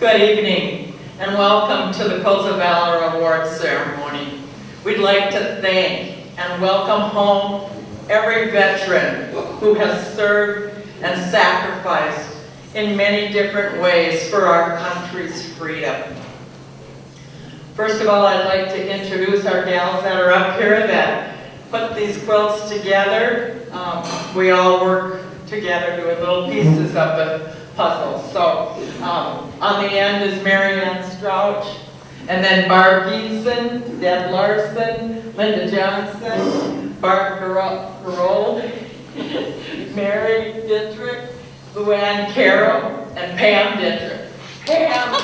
Good evening, and welcome to the Quilts of Valor Awards ceremony. We'd like to thank and welcome home every veteran who has served and sacrificed in many different ways for our country's freedom. First of all, I'd like to introduce our gals that are up here that put these quilts together. We all work together doing little pieces of the puzzle. So on the end is Mary Ann Strouch, and then Barb Giesen, Deb Larson, Linda Johnson, Barb Garold, Mary Dittrich, Luann Carroll, and Pam Dittrich. Pam!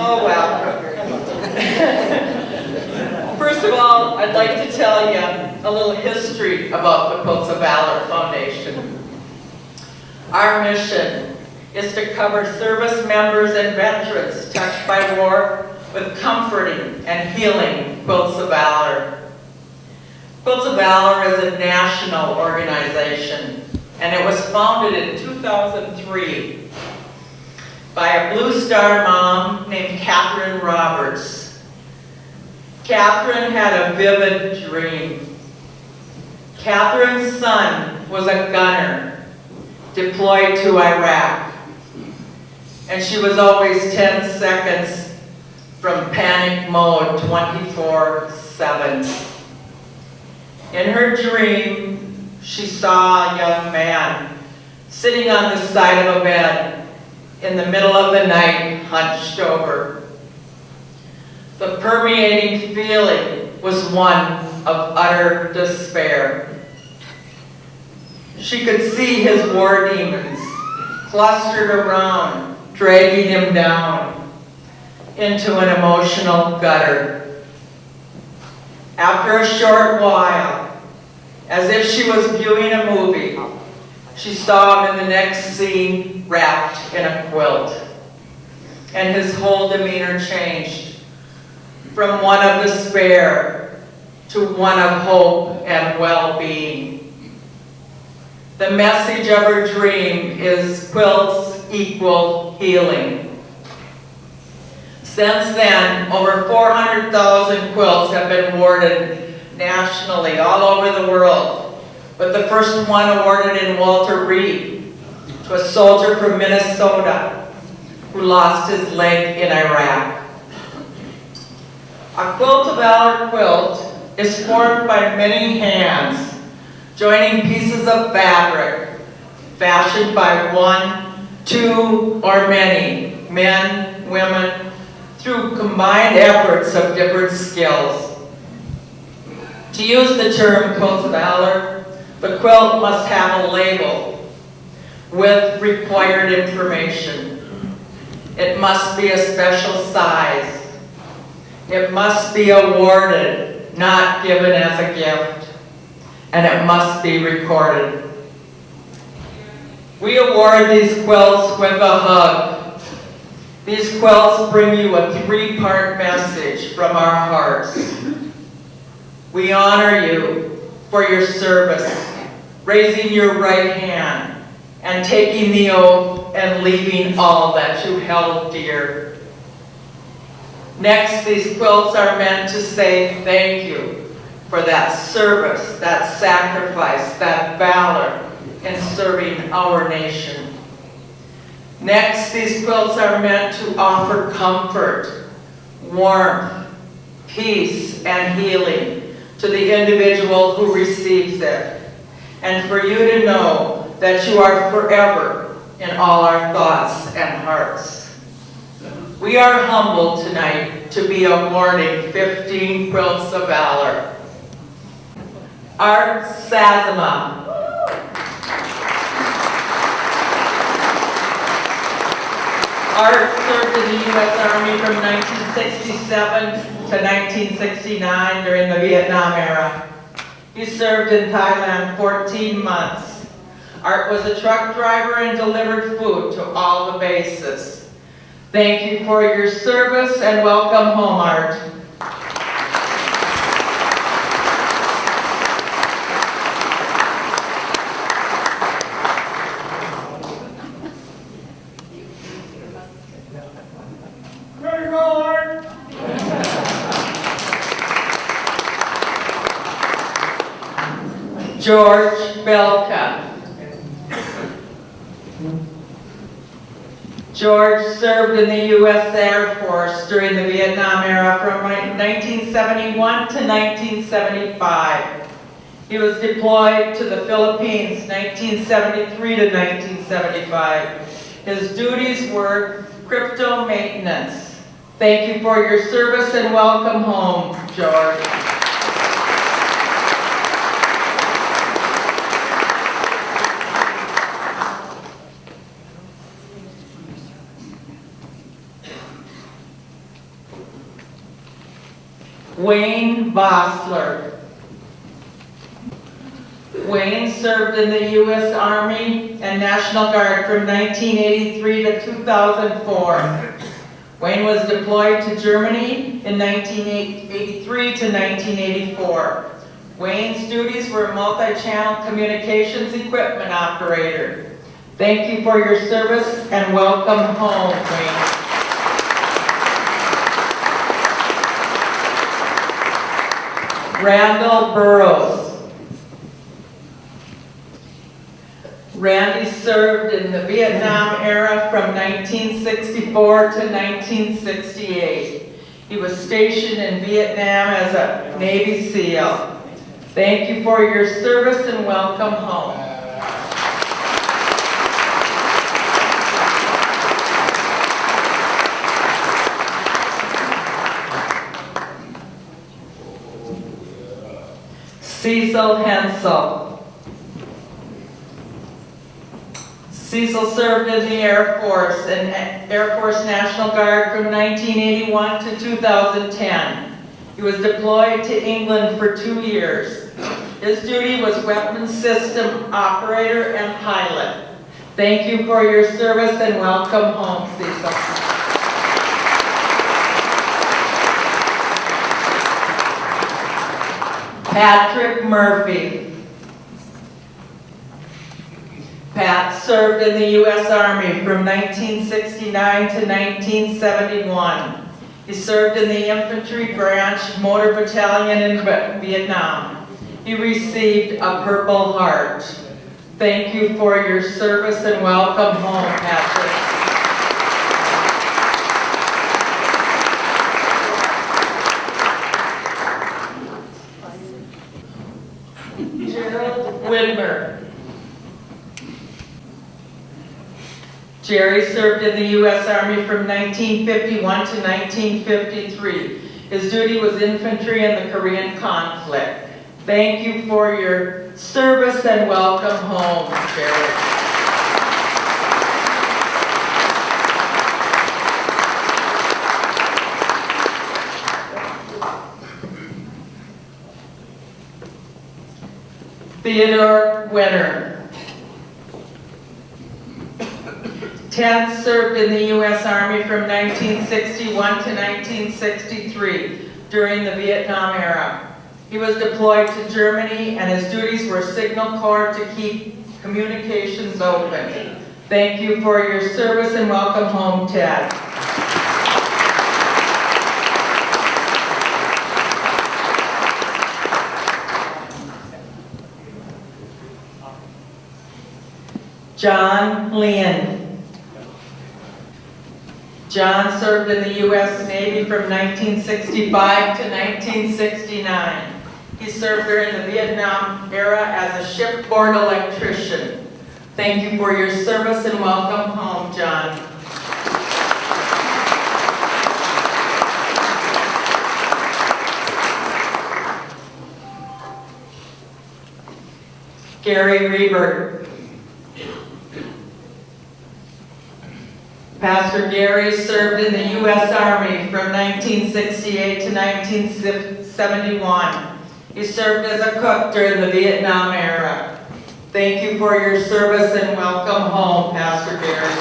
Oh, well. First of all, I'd like to tell you a little history about the Quilts of Valor Foundation. Our mission is to cover service members and veterans touched by war with comforting and healing Quilts of Valor. Quilts of Valor is a national organization, and it was founded in 2003 by a Blue Star mom named Catherine Roberts. Catherine had a vivid dream. Catherine's son was a gunner deployed to Iraq, and she was always 10 seconds from panic mode 24/7. In her dream, she saw a young man sitting on the side of a bed in the middle of the night, hunched over. The permeating feeling was one of utter despair. She could see his war demons clustered around, dragging him down into an emotional gutter. After a short while, as if she was viewing a movie, she saw him in the next scene wrapped in a quilt. And his whole demeanor changed from one of despair to one of hope and well-being. The message of her dream is quilts equal healing. Since then, over 400,000 quilts have been awarded nationally, all over the world, with the first one awarded in Walter Reed to a soldier from Minnesota who lost his leg in Iraq. A Quilt of Valor quilt is formed by many hands, joining pieces of fabric fashioned by one, two, or many men, women, through combined efforts of different skills. To use the term Quilts of Valor, the quilt must have a label with required information. It must be a special size. It must be awarded, not given as a gift. And it must be recorded. We award these quilts with a hug. These quilts bring you a 3-part message from our hearts. We honor you for your service, raising your right hand and taking the oath and leaving all that you held dear. Next, these quilts are meant to say thank you for that service, that sacrifice, that valor in serving our nation. Next, these quilts are meant to offer comfort, warmth, peace, and healing to the individual who receives it, and for you to know that you are forever in all our thoughts and hearts. We are humbled tonight to be awarding 15 Quilts of Valor. Art Sazama. Art served in the U.S. Army from 1967 to 1969 during the Vietnam era. He served in Thailand 14 months. Art was a truck driver and delivered food to all the bases. Thank you for your service and welcome home, Art. George Belka. George served in the U.S. Air Force during the Vietnam era from 1971 to 1975. He was deployed to the Philippines 1973 to 1975. His duties were crypto maintenance. Thank you for your service and welcome home, George. Wayne Vossler. Wayne served in the U.S. Army and National Guard from 1983 to 2004. Wayne was deployed to Germany in 1983 to 1984. Wayne's duties were multi-channel communications equipment operator. Thank you for your service and welcome home, Wayne. Randall Burrows. Randy served in the Vietnam era from 1964 to 1968. He was stationed in Vietnam as a Navy SEAL. Thank you for your service and welcome home. Cecil Hensel. Cecil served in the Air Force and Air Force National Guard from 1981 to 2010. He was deployed to England for 2 years. His duty was weapons system operator and pilot. Thank you for your service and welcome home, Cecil. Patrick Murphy. Pat served in the U.S. Army from 1969 to 1971. He served in the Infantry Branch Motor Battalion in Vietnam. He received a Purple Heart. Thank you for your service and welcome home, Patrick. Gerald Widmer. Jerry served in the U.S. Army from 1951 to 1953. His duty was infantry in the Korean conflict. Thank you for your service and welcome home, Jerry. Theodore Winter. Ted served in the U.S. Army from 1961 to 1963 during the Vietnam era. He was deployed to Germany and his duties were signal corps to keep communications open. Thank you for your service and welcome home, Ted. John Leon. John served in the U.S. Navy from 1965 to 1969. He served during the Vietnam era as a shipboard electrician. Thank you for your service and welcome home, John. Gary Reber. Pastor Gary served in the U.S. Army from 1968 to 1971. He served as a cook during the Vietnam era. Thank you for your service and welcome home, Pastor Gary.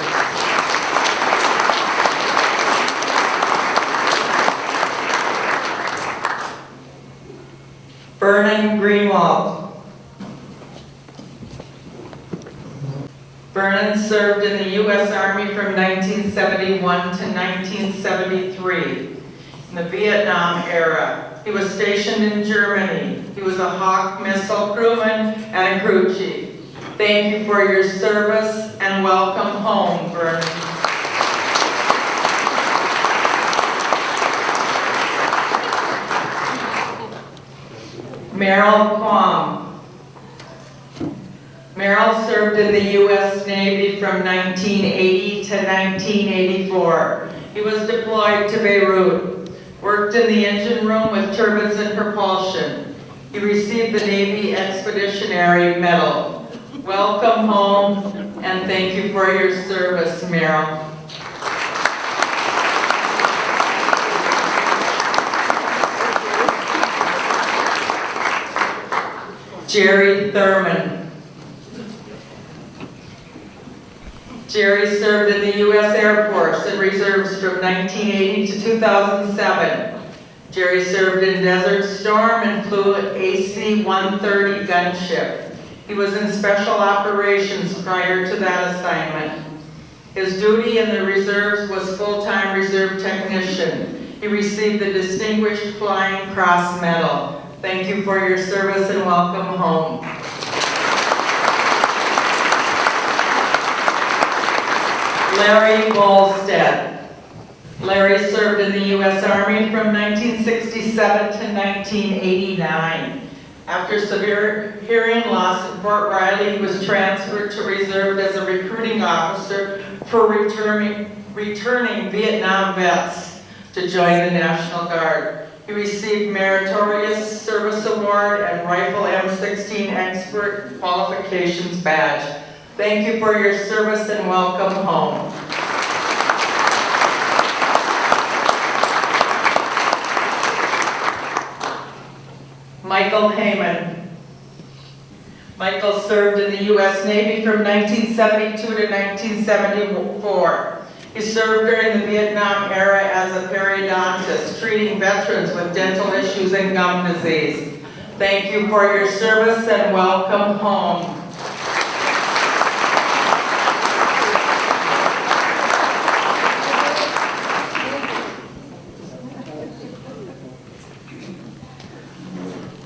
Vernon Greenwald. Vernon served in the U.S. Army from 1971 to 1973. in the Vietnam era. He was stationed in Germany. He was a Hawk missile crewman and a crew chief. Thank you for your service and welcome home, Vernon. Merrill Quam. Merrill served in the U.S. Navy from 1980 to 1984. He was deployed to Beirut, worked in the engine room with turbines and propulsion. He received the Navy Expeditionary Medal. Welcome home, and thank you for your service, Merrill. Jerry Thurman. Jerry served in the U.S. Air Force and Reserves from 1980 to 2007. Jerry served in Desert Storm and flew an AC-130 gunship. He was in Special Operations prior to that assignment. His duty in the Reserves was full-time reserve technician. He received the Distinguished Flying Cross Medal. Thank you for your service and welcome home. Larry Bolstead. Larry served in the U.S. Army from 1967 to 1989. After severe hearing loss in Fort Riley, he was transferred to reserve as a recruiting officer for returning Vietnam vets to join the National Guard. He received Meritorious Service Award and Rifle M16 Expert Qualifications Badge. Thank you for your service and welcome home. Michael Heyman. Michael served in the U.S. Navy from 1972 to 1974. He served during the Vietnam era as a periodontist, treating veterans with dental issues and gum disease. Thank you for your service and welcome home.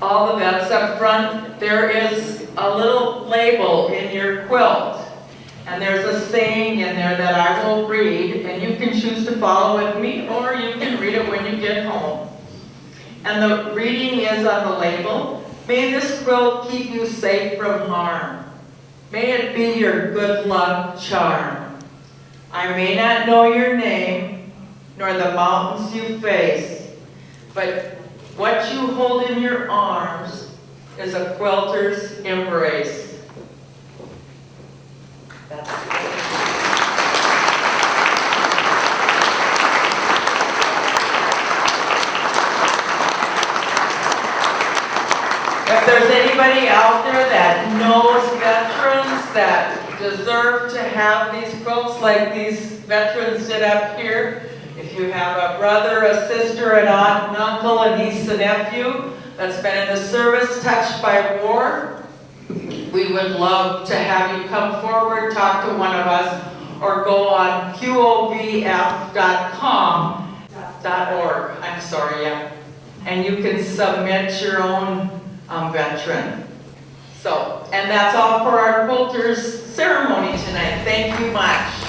All the vets up front, there is a little label in your quilt. And there's a saying in there that I will read, and you can choose to follow with me, or you can read it when you get home. And the reading is on the label. May this quilt keep you safe from harm. May it be your good luck charm. I may not know your name, nor the mountains you face, but what you hold in your arms is a quilter's embrace. If there's anybody out there that knows veterans that deserve to have these quilts like these veterans did up here, if you have a brother, a sister, an aunt, an uncle, a niece, a nephew that's been in the service, touched by war, we would love to have you come forward, talk to one of us, or go on qovf.com.org. I'm sorry, yeah. And you can submit your own veteran. So, and that's all for our quilters ceremony tonight. Thank you much.